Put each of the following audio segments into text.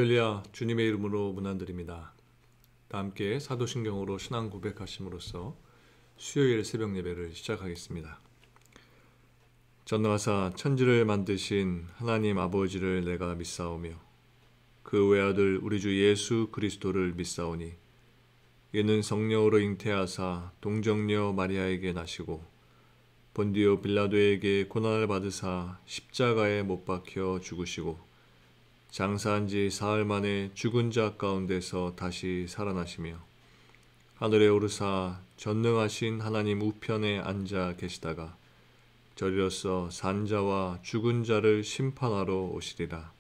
할렐루야, 주님의 이름으로 문안드립니다. 다 함께 사도신경으로 신앙 고백하심으로써 수요일 새벽 예배를 시작하겠습니다. 전능하사 천지를 만드신 하나님 아버지를 내가 믿사오며 그 외아들 우리 주 예수 그리스도를 믿사오니 이는 성령으로 잉태하사 동정녀 마리아에게 나시고 본디오 빌라도에게 고난을 받으사 십자가에 못 박혀 죽으시고 장사한 지 사흘 만에 죽은 자 가운데서 다시 살아나시며 하늘에 오르사 전능하신 하나님 우편에 앉아 계시다가 저리로서 산자와 죽은 자를 심판하러 오시리라.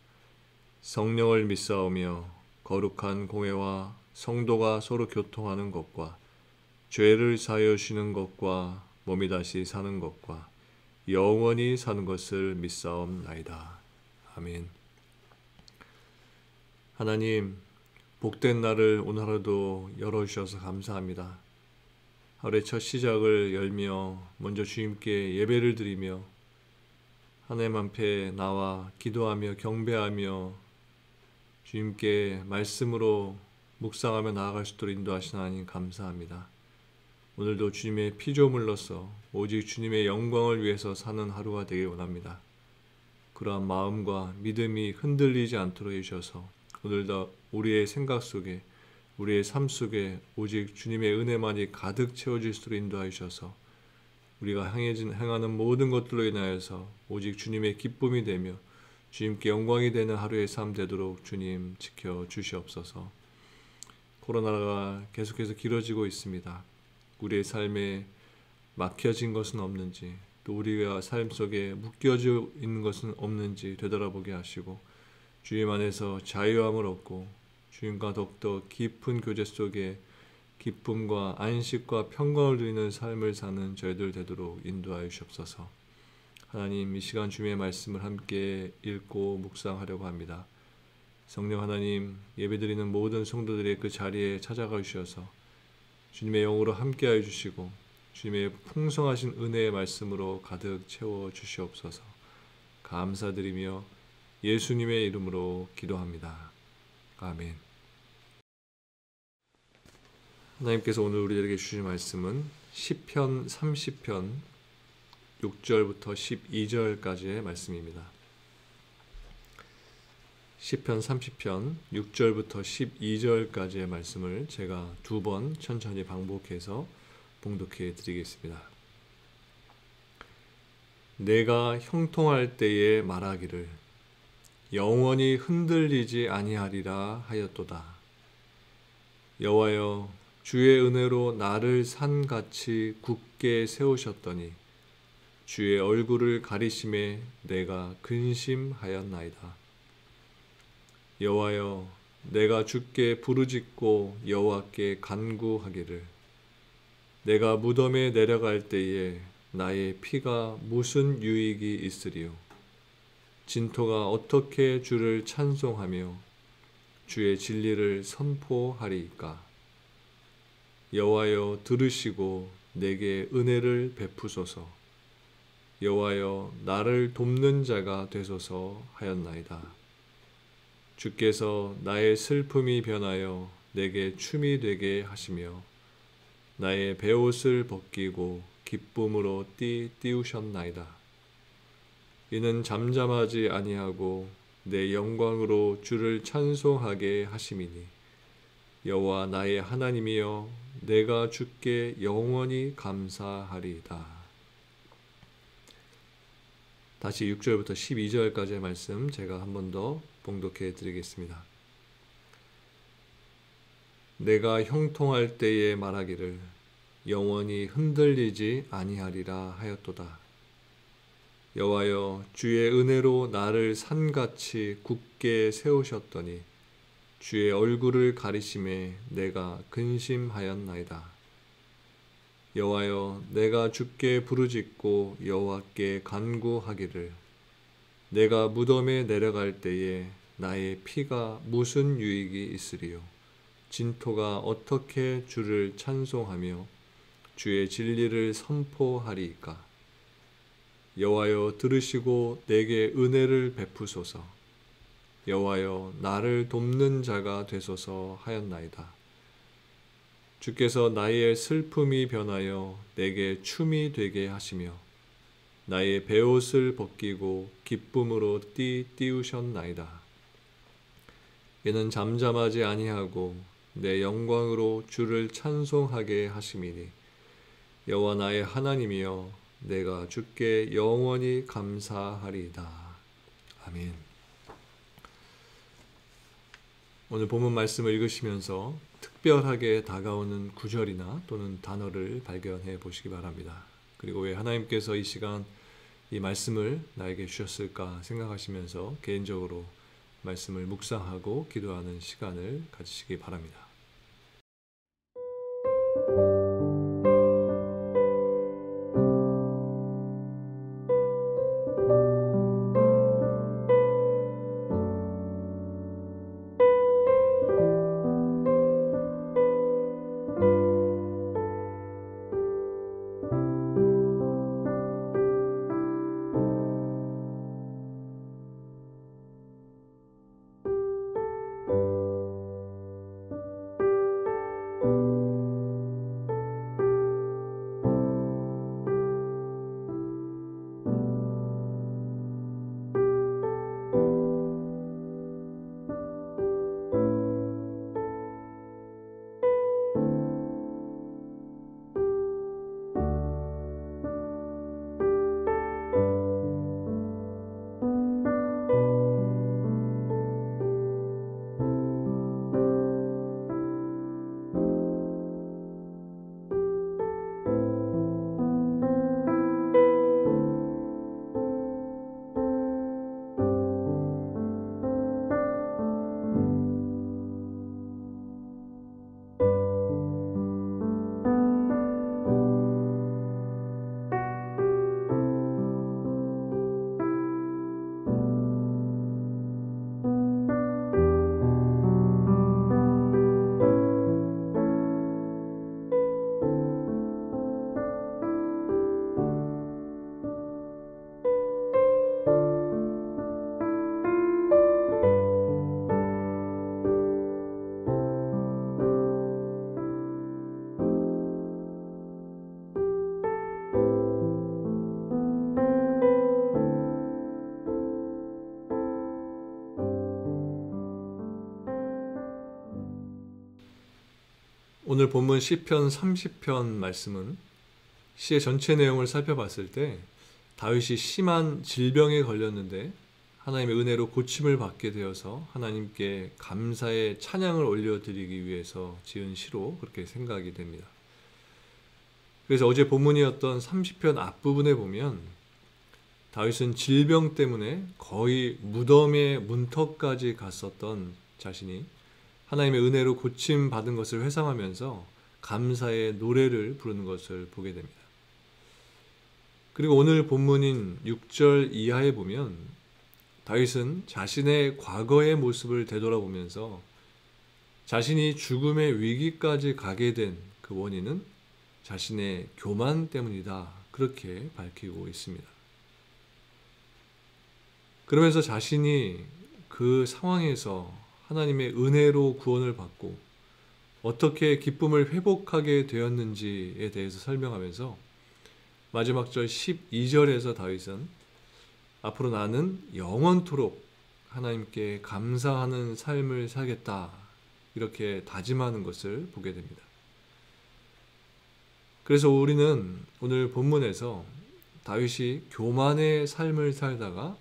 성령을 믿사오며 거룩한 공회와 성도가 서로 교통하는 것과 죄를 사하여 주시는 것과 몸이 다시 사는 것과 영원히 사는 것을 믿사옵나이다. 아멘. 하나님, 복된 날을 오늘 하루도 열어주셔서 감사합니다. 하루의 첫 시작을 열며 먼저 주님께 예배를 드리며 하나님 앞에 나와 기도하며 경배하며 주님께 말씀으로 묵상하며 나아갈 수 있도록 인도하신 하나님 감사합니다. 오늘도 주님의 피조물로서 오직 주님의 영광을 위해서 사는 하루가 되길 원합니다. 그러한 마음과 믿음이 흔들리지 않도록 해주셔서 오늘도 우리의 생각 속에 우리의 삶 속에 오직 주님의 은혜만이 가득 채워질 수 있도록 인도하여 주셔서 우리가 행하는 모든 것들로 인하여서 오직 주님의 기쁨이 되며 주님께 영광이 되는 하루의 삶 되도록 주님 지켜주시옵소서. 코로나가 계속해서 길어지고 있습니다. 우리의 삶에 막혀진 것은 없는지 또 우리가 삶 속에 묶여져 있는 것은 없는지 되돌아보게 하시고 주님 안에서 자유함을 얻고 주님과 더욱더 깊은 교제 속에 기쁨과 안식과 평강을 누리는 삶을 사는 저희들 되도록 인도하여 주옵소서. 하나님, 이 시간 주님의 말씀을 함께 읽고 묵상하려고 합니다. 성령 하나님, 예배드리는 모든 성도들의 그 자리에 찾아가 주셔서 주님의 영으로 함께하여 주시고 주님의 풍성하신 은혜의 말씀으로 가득 채워 주시옵소서. 감사드리며 예수님의 이름으로 기도합니다. 아멘. 하나님께서 오늘 우리에게 주신 말씀은 시편 30편 6절부터 12절까지의 말씀입니다. 시편 30편 6절부터 12절까지의 말씀을 제가 두 번 천천히 반복해서 봉독해 드리겠습니다. 내가 형통할 때에 말하기를 영원히 흔들리지 아니하리라 하였도다. 여호와여, 주의 은혜로 나를 산같이 굳게 세우셨더니 주의 얼굴을 가리심에 내가 근심하였나이다. 여호와여, 내가 주께 부르짖고 여호와께 간구하기를 내가 무덤에 내려갈 때에 나의 피가 무슨 유익이 있으리요. 진토가 어떻게 주를 찬송하며 주의 진리를 선포하리이까. 여호와여, 들으시고 내게 은혜를 베푸소서. 여호와여, 나를 돕는 자가 되소서 하였나이다. 주께서 나의 슬픔이 변하여 내게 춤이 되게 하시며 나의 베옷을 벗기고 기쁨으로 띄우셨나이다. 이는 잠잠하지 아니하고 내 영광으로 주를 찬송하게 하심이니 여호와 나의 하나님이여, 내가 주께 영원히 감사하리이다. 다시 6절부터 12절까지의 말씀 제가 한 번 더 봉독해 드리겠습니다. 내가 형통할 때에 말하기를 영원히 흔들리지 아니하리라 하였도다. 여호와여, 주의 은혜로 나를 산같이 굳게 세우셨더니 주의 얼굴을 가리심에 내가 근심하였나이다. 여호와여, 내가 주께 부르짖고 여호와께 간구하기를 내가 무덤에 내려갈 때에 나의 피가 무슨 유익이 있으리요. 진토가 어떻게 주를 찬송하며 주의 진리를 선포하리이까. 여호와여, 들으시고 내게 은혜를 베푸소서. 여호와여 나를 돕는 자가 되소서 하였나이다. 주께서 나의 슬픔이 변하여 내게 춤이 되게 하시며 나의 베옷을 벗기고 기쁨으로 띄우셨나이다. 이는 잠잠하지 아니하고 내 영광으로 주를 찬송하게 하심이니 여호와 나의 하나님이여 내가 주께 영원히 감사하리이다. 아멘. 오늘 본문 말씀을 읽으시면서 특별하게 다가오는 구절이나 또는 단어를 발견해 보시기 바랍니다. 그리고 왜 하나님께서 이 시간 이 말씀을 나에게 주셨을까 생각하시면서 개인적으로 말씀을 묵상하고 기도하는 시간을 가지시기 바랍니다. 오늘 본문 시편 30편 말씀은 시의 전체 내용을 살펴봤을 때 다윗이 심한 질병에 걸렸는데 하나님의 은혜로 고침을 받게 되어서 하나님께 감사의 찬양을 올려드리기 위해서 지은 시로 그렇게 생각이 됩니다. 그래서 어제 본문이었던 30편 앞부분에 보면 다윗은 질병 때문에 거의 무덤의 문턱까지 갔었던 자신이 하나님의 은혜로 고침받은 것을 회상하면서 감사의 노래를 부르는 것을 보게 됩니다. 그리고 오늘 본문인 6절 이하에 보면 다윗은 자신의 과거의 모습을 되돌아보면서 자신이 죽음의 위기까지 가게 된 그 원인은 자신의 교만 때문이다. 그렇게 밝히고 있습니다. 그러면서 자신이 그 상황에서 하나님의 은혜로 구원을 받고 어떻게 기쁨을 회복하게 되었는지에 대해서 설명하면서 마지막 절 12절에서 다윗은 앞으로 나는 영원토록 하나님께 감사하는 삶을 살겠다 이렇게 다짐하는 것을 보게 됩니다. 그래서 우리는 오늘 본문에서 다윗이 교만의 삶을 살다가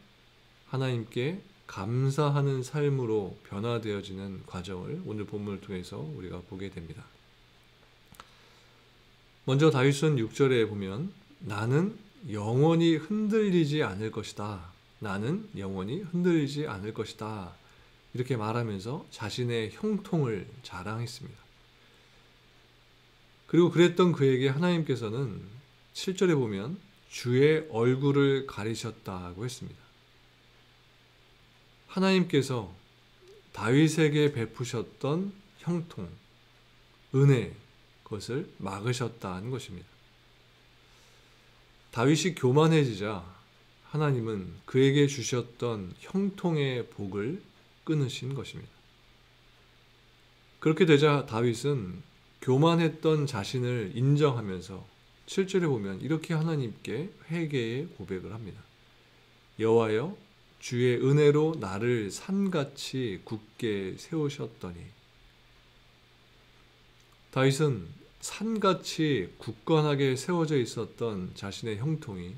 하나님께 감사하는 삶으로 변화되어지는 과정을 오늘 본문을 통해서 우리가 보게 됩니다. 먼저 다윗은 6절에 보면 나는 영원히 흔들리지 않을 것이다. 나는 영원히 흔들리지 않을 것이다. 이렇게 말하면서 자신의 형통을 자랑했습니다. 그리고 그랬던 그에게 하나님께서는 7절에 보면 주의 얼굴을 가리셨다고 했습니다. 하나님께서 다윗에게 베푸셨던 형통, 은혜, 그것을 막으셨다는 것입니다. 다윗이 교만해지자 하나님은 그에게 주셨던 형통의 복을 끊으신 것입니다. 그렇게 되자 다윗은 교만했던 자신을 인정하면서 7절에 보면 이렇게 하나님께 회개의 고백을 합니다. 여호와여, 주의 은혜로 나를 산같이 굳게 세우셨더니. 다윗은 산같이 굳건하게 세워져 있었던 자신의 형통이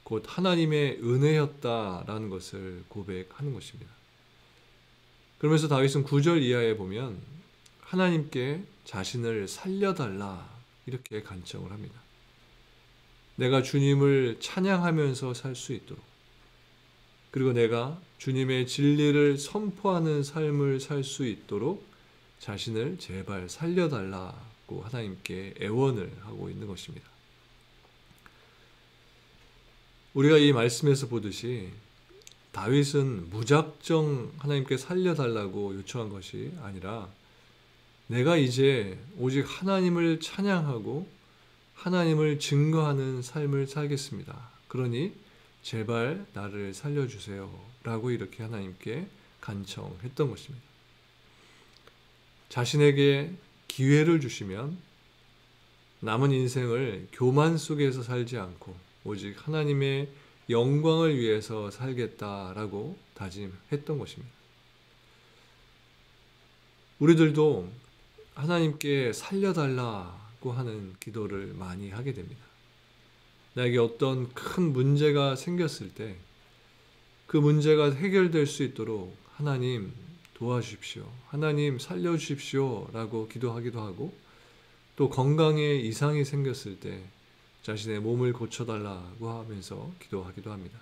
곧 하나님의 은혜였다라는 것을 고백하는 것입니다. 그러면서 다윗은 9절 이하에 보면 하나님께 자신을 살려달라 이렇게 간청을 합니다. 내가 주님을 찬양하면서 살 수 있도록, 그리고 내가 주님의 진리를 선포하는 삶을 살 수 있도록 자신을 제발 살려달라고 하나님께 애원을 하고 있는 것입니다. 우리가 이 말씀에서 보듯이 다윗은 무작정 하나님께 살려달라고 요청한 것이 아니라 내가 이제 오직 하나님을 찬양하고 하나님을 증거하는 삶을 살겠습니다. 그러니 제발 나를 살려주세요 라고 이렇게 하나님께 간청했던 것입니다. 자신에게 기회를 주시면 남은 인생을 교만 속에서 살지 않고 오직 하나님의 영광을 위해서 살겠다라고 다짐했던 것입니다. 우리들도 하나님께 살려달라고 하는 기도를 많이 하게 됩니다. 나에게 어떤 큰 문제가 생겼을 때 그 문제가 해결될 수 있도록 하나님 도와주십시오, 하나님 살려주십시오 라고 기도하기도 하고, 또 건강에 이상이 생겼을 때 자신의 몸을 고쳐달라고 하면서 기도하기도 합니다.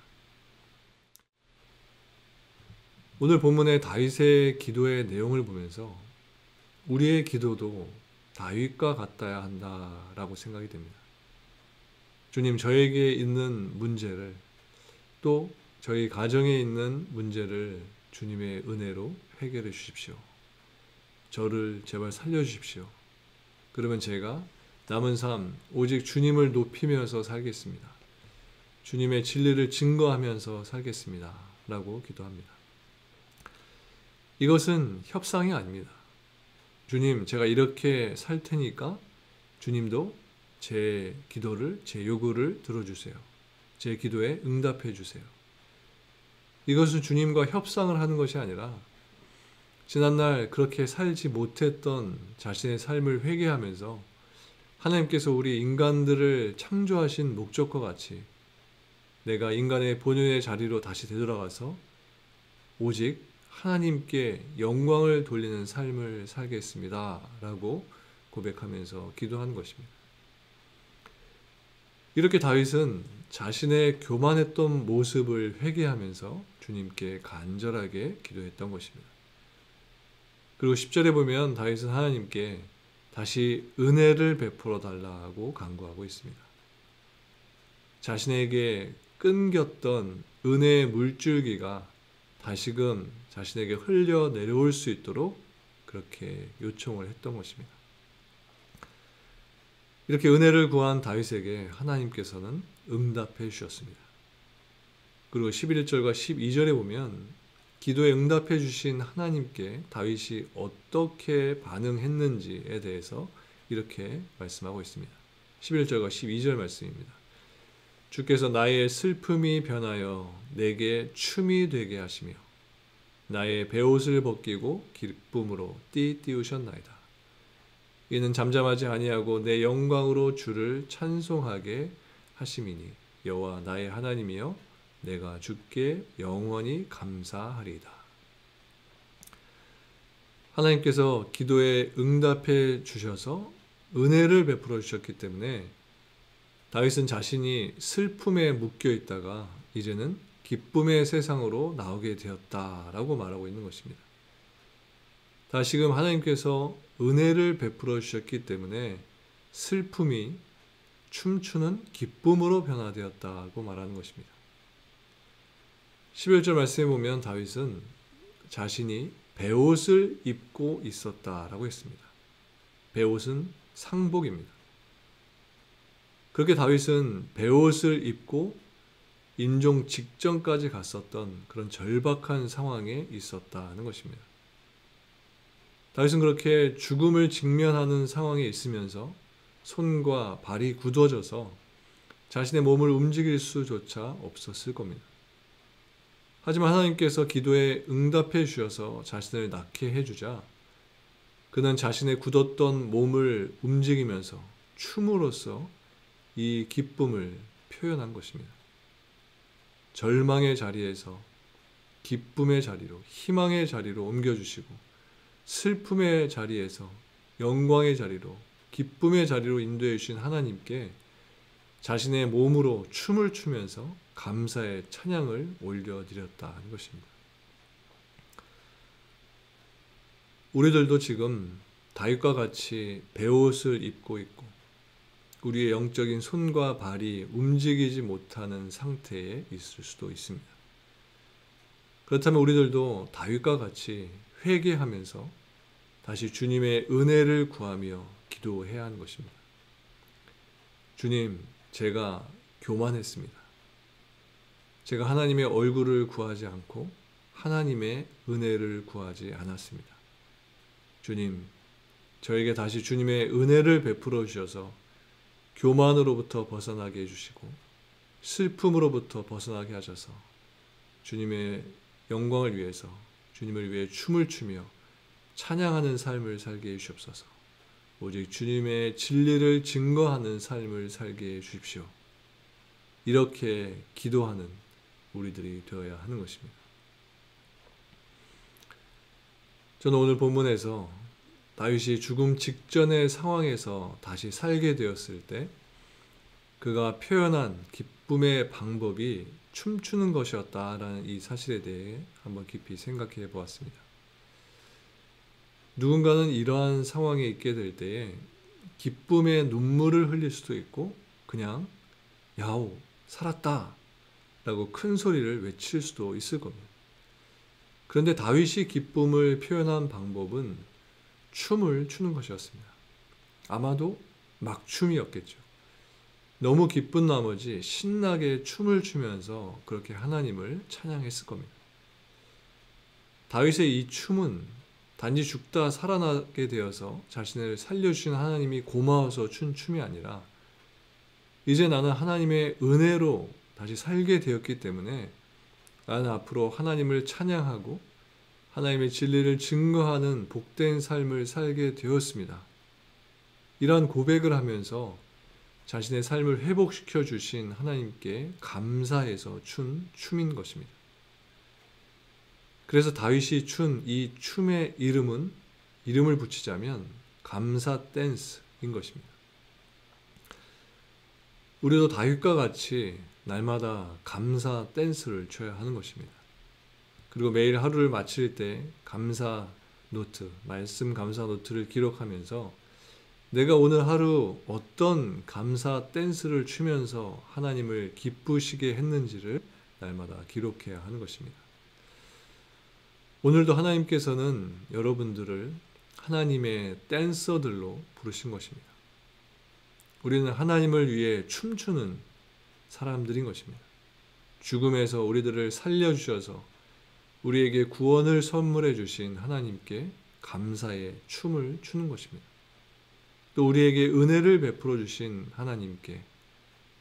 오늘 본문의 다윗의 기도의 내용을 보면서 우리의 기도도 다윗과 같아야 한다라고 생각이 됩니다. 주님, 저에게 있는 문제를, 또 저희 가정에 있는 문제를 주님의 은혜로 해결해 주십시오. 저를 제발 살려주십시오. 그러면 제가 남은 삶 오직 주님을 높이면서 살겠습니다. 주님의 진리를 증거하면서 살겠습니다 라고 기도합니다. 이것은 협상이 아닙니다. 주님, 제가 이렇게 살 테니까 주님도 제 기도를, 제 요구를 들어주세요. 제 기도에 응답해 주세요. 이것은 주님과 협상을 하는 것이 아니라 지난날 그렇게 살지 못했던 자신의 삶을 회개하면서 하나님께서 우리 인간들을 창조하신 목적과 같이 내가 인간의 본연의 자리로 다시 되돌아가서 오직 하나님께 영광을 돌리는 삶을 살겠습니다 라고 고백하면서 기도한 것입니다. 이렇게 다윗은 자신의 교만했던 모습을 회개하면서 주님께 간절하게 기도했던 것입니다. 그리고 10절에 보면 다윗은 하나님께 다시 은혜를 베풀어 달라고 간구하고 있습니다. 자신에게 끊겼던 은혜의 물줄기가 다시금 자신에게 흘려 내려올 수 있도록 그렇게 요청을 했던 것입니다. 이렇게 은혜를 구한 다윗에게 하나님께서는 응답해 주셨습니다. 그리고 11절과 12절에 보면 기도에 응답해 주신 하나님께 다윗이 어떻게 반응했는지에 대해서 이렇게 말씀하고 있습니다. 11절과 12절 말씀입니다. 주께서 나의 슬픔이 변하여 내게 춤이 되게 하시며 나의 베옷을 벗기고 기쁨으로 띠띠우셨나이다. 이는 잠잠하지 아니하고 내 영광으로 주를 찬송하게 하심이니 여호와 나의 하나님이여 내가 주께 영원히 감사하리이다. 하나님께서 기도에 응답해 주셔서 은혜를 베풀어 주셨기 때문에 다윗은 자신이 슬픔에 묶여 있다가 이제는 기쁨의 세상으로 나오게 되었다라고 말하고 있는 것입니다. 다시금 하나님께서 은혜를 베풀어 주셨기 때문에 슬픔이 춤추는 기쁨으로 변화되었다고 말하는 것입니다. 11절 말씀에 보면 다윗은 자신이 베옷을 입고 있었다라고 했습니다. 베옷은 상복입니다. 그렇게 다윗은 베옷을 입고 인종 직전까지 갔었던 그런 절박한 상황에 있었다는 것입니다. 다윗은 그렇게 죽음을 직면하는 상황에 있으면서 손과 발이 굳어져서 자신의 몸을 움직일 수조차 없었을 겁니다. 하지만 하나님께서 기도에 응답해 주셔서 자신을 낫게 해주자 그는 자신의 굳었던 몸을 움직이면서 춤으로써 이 기쁨을 표현한 것입니다. 절망의 자리에서 기쁨의 자리로, 희망의 자리로 옮겨주시고 슬픔의 자리에서 영광의 자리로, 기쁨의 자리로 인도해 주신 하나님께 자신의 몸으로 춤을 추면서 감사의 찬양을 올려드렸다는 것입니다. 우리들도 지금 다윗과 같이 베옷을 입고 있고 우리의 영적인 손과 발이 움직이지 못하는 상태에 있을 수도 있습니다. 그렇다면 우리들도 다윗과 같이 회개하면서 다시 주님의 은혜를 구하며 기도해야 하는 것입니다. 주님, 제가 교만했습니다. 제가 하나님의 얼굴을 구하지 않고 하나님의 은혜를 구하지 않았습니다. 주님, 저에게 다시 주님의 은혜를 베풀어 주셔서 교만으로부터 벗어나게 해주시고 슬픔으로부터 벗어나게 하셔서 주님의 영광을 위해서 주님을 위해 춤을 추며 찬양하는 삶을 살게 해주시옵소서. 오직 주님의 진리를 증거하는 삶을 살게 해주십시오. 이렇게 기도하는 우리들이 되어야 하는 것입니다. 저는 오늘 본문에서 다윗이 죽음 직전의 상황에서 다시 살게 되었을 때 그가 표현한 기쁨의 방법이 춤추는 것이었다라는 이 사실에 대해 한번 깊이 생각해 보았습니다. 누군가는 이러한 상황에 있게 될 때에 기쁨의 눈물을 흘릴 수도 있고 그냥 야오 살았다 라고 큰 소리를 외칠 수도 있을 겁니다. 그런데 다윗이 기쁨을 표현한 방법은 춤을 추는 것이었습니다. 아마도 막춤이었겠죠. 너무 기쁜 나머지 신나게 춤을 추면서 그렇게 하나님을 찬양했을 겁니다. 다윗의 이 춤은 단지 죽다 살아나게 되어서 자신을 살려주신 하나님이 고마워서 춘 춤이 아니라 이제 나는 하나님의 은혜로 다시 살게 되었기 때문에 나는 앞으로 하나님을 찬양하고 하나님의 진리를 증거하는 복된 삶을 살게 되었습니다. 이러한 고백을 하면서 자신의 삶을 회복시켜 주신 하나님께 감사해서 춘 춤인 것입니다. 그래서 다윗이 춘 이 춤의 이름을 붙이자면 감사 댄스인 것입니다. 우리도 다윗과 같이 날마다 감사 댄스를 춰야 하는 것입니다. 그리고 매일 하루를 마칠 때 감사 노트, 말씀 감사 노트를 기록하면서 내가 오늘 하루 어떤 감사 댄스를 추면서 하나님을 기쁘시게 했는지를 날마다 기록해야 하는 것입니다. 오늘도 하나님께서는 여러분들을 하나님의 댄서들로 부르신 것입니다. 우리는 하나님을 위해 춤추는 사람들인 것입니다. 죽음에서 우리들을 살려주셔서 우리에게 구원을 선물해 주신 하나님께 감사의 춤을 추는 것입니다. 또 우리에게 은혜를 베풀어 주신 하나님께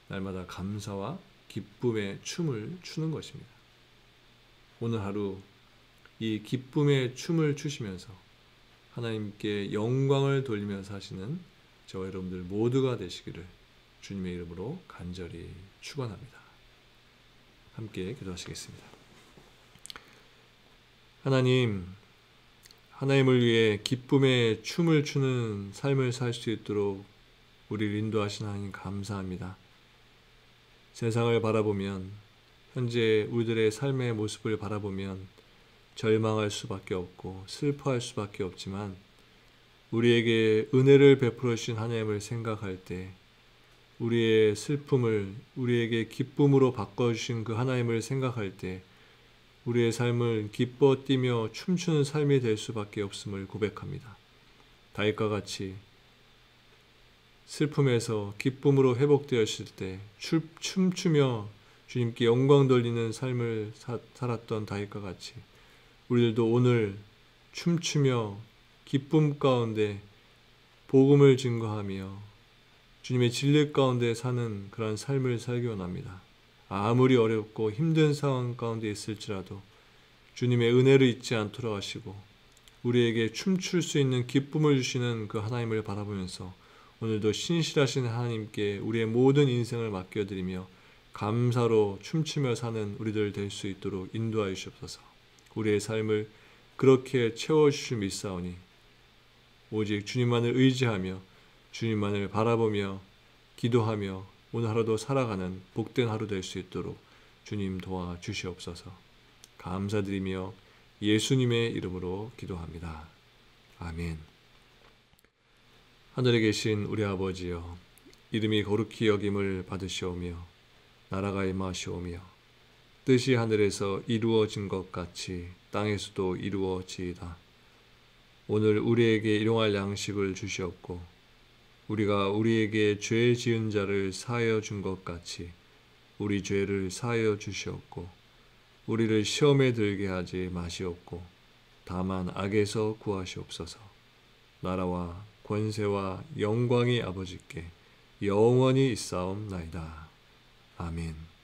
날마다 감사와 기쁨의 춤을 추는 것입니다. 오늘 하루 이 기쁨의 춤을 추시면서 하나님께 영광을 돌리며 사시는 저와 여러분들 모두가 되시기를 주님의 이름으로 간절히 축원합니다. 함께 기도하시겠습니다. 하나님, 하나님을 위해 기쁨의 춤을 추는 삶을 살 수 있도록 우리를 인도하신 하나님 감사합니다. 세상을 바라보면 현재 우리들의 삶의 모습을 바라보면 절망할 수밖에 없고 슬퍼할 수밖에 없지만 우리에게 은혜를 베풀어 주신 하나님을 생각할 때 우리의 슬픔을 우리에게 기쁨으로 바꿔주신 그 하나님을 생각할 때 우리의 삶을 기뻐 뛰며 춤추는 삶이 될 수밖에 없음을 고백합니다. 다윗과 같이 슬픔에서 기쁨으로 회복되었을 때 춤추며 주님께 영광 돌리는 삶을 살았던 다윗과 같이 우리들도 오늘 춤추며 기쁨 가운데 복음을 증거하며 주님의 진리 가운데 사는 그런 삶을 살기 원합니다. 아무리 어렵고 힘든 상황 가운데 있을지라도 주님의 은혜를 잊지 않도록 하시고 우리에게 춤출 수 있는 기쁨을 주시는 그 하나님을 바라보면서 오늘도 신실하신 하나님께 우리의 모든 인생을 맡겨드리며 감사로 춤추며 사는 우리들 될 수 있도록 인도하여 주옵소서. 우리의 삶을 그렇게 채워주실 믿사오니 오직 주님만을 의지하며 주님만을 바라보며 기도하며 오늘 하루도 살아가는 복된 하루 될 수 있도록 주님 도와주시옵소서. 감사드리며 예수님의 이름으로 기도합니다. 아멘. 하늘에 계신 우리 아버지여, 이름이 거룩히 여김을 받으시오며 나라가 임하시오며 뜻이 하늘에서 이루어진 것 같이 땅에서도 이루어지이다. 오늘 우리에게 일용할 양식을 주시옵고 우리가 우리에게 죄 지은 자를 사하여 준 것 같이 우리 죄를 사하여 주시옵고 우리를 시험에 들게 하지 마시옵고 다만 악에서 구하시옵소서. 나라와 권세와 영광이 아버지께 영원히 있사옵나이다. 아멘.